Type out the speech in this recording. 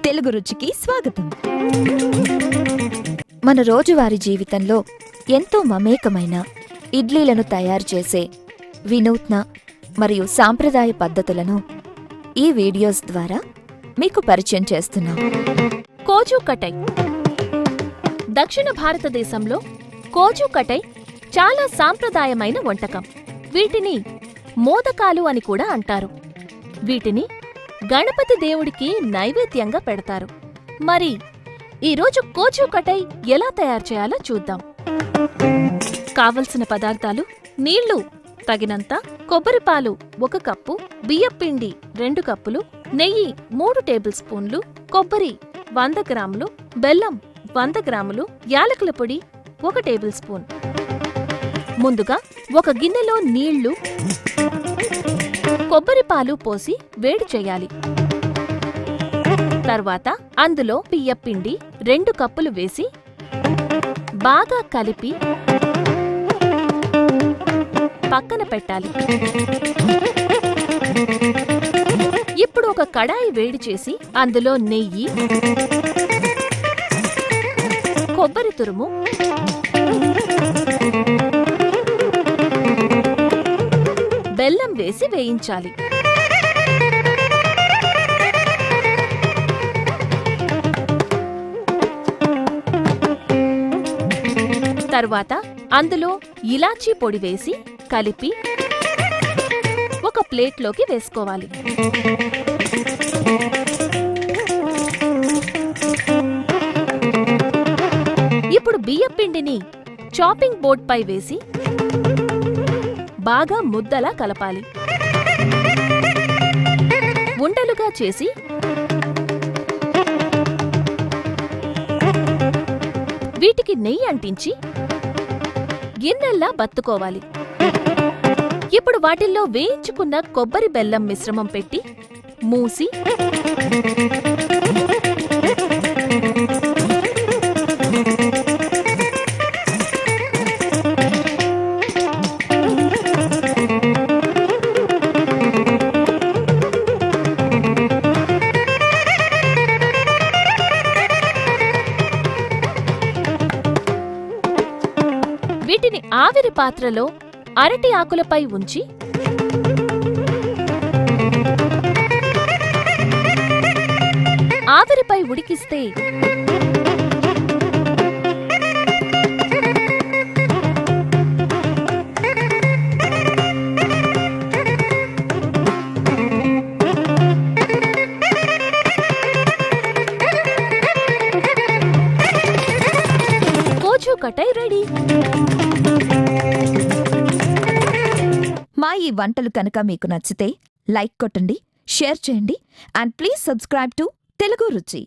తెలుగు రుచికి స్వాగతం. మన రోజువారీ జీవితంలో ఎంతో మమేకమైన ఇడ్లీలను తయారు చేసే వినూత్న మరియు సాంప్రదాయ పద్ధతులను ఈ వీడియోస్ ద్వారా మీకు పరిచయం చేస్తున్నాం. కోజుకటై. దక్షిణ భారతదేశంలో కోజుకటై చాలా సాంప్రదాయమైన వంటకం. వీటిని మోదకాలు అని కూడా అంటారు. వీటిని గణపతి దేవుడికి నైవేద్యంగా పెడతారు. మరి ఈరోజు కోజుకటై ఎలా తయారు చేయాలో చూద్దాం. కావలసిన పదార్థాలు: నీళ్లు తగినంత, కొబ్బరిపాలు 1 కప్పు, బియ్యపిండి 2 కప్పులు, నెయ్యి 3 టేబుల్ స్పూన్లు, కొబ్బరి 100 గ్రాములు, బెల్లం 100 గ్రాములు, యాలకుల పొడి 1 టేబుల్ స్పూన్. ముందుగా ఒక గిన్నెలో నీళ్లు, కొబ్బరిపాలు పోసి వేడి చేయాలి. తర్వాత అందులో బియ్యపిండి 2 కప్పులు వేసి బాగా కలిపి పక్కన పెట్టాలి. ఇప్పుడు ఒక కడాయి వేడి చేసి అందులో నెయ్యి, కొబ్బరి తురుము, బెల్లం వేసి వేయించాలి. తరువాత అందులో ఇలాచీ పొడి వేసి కలిపి ఒక ప్లేట్లోకి వేసుకోవాలి. ఇప్పుడు బియ్యపిండిని చాపింగ్ బోర్డ్ పై వేసి బాగా ముద్దలా కలపాలి. ఉండలుగా చేసి వీటికి నెయ్యి అంటించి గిన్నెల్లా బత్తుకోవాలి. ఇప్పుడు వాటిల్లో వేయించుకున్న కొబ్బరి బెల్లం మిశ్రమం పెట్టి మూసి వీటిని ఆవిరి పాత్రలో అరటి ఆకులపై ఉంచి ఆవిరిపై ఉడికిస్తే కోజుకటై రెడీ. మా ఈ వంటలు కనుక మీకు నచ్చితే లైక్ కొట్టండి, షేర్ చేయండి and please subscribe to Telugu రుచి.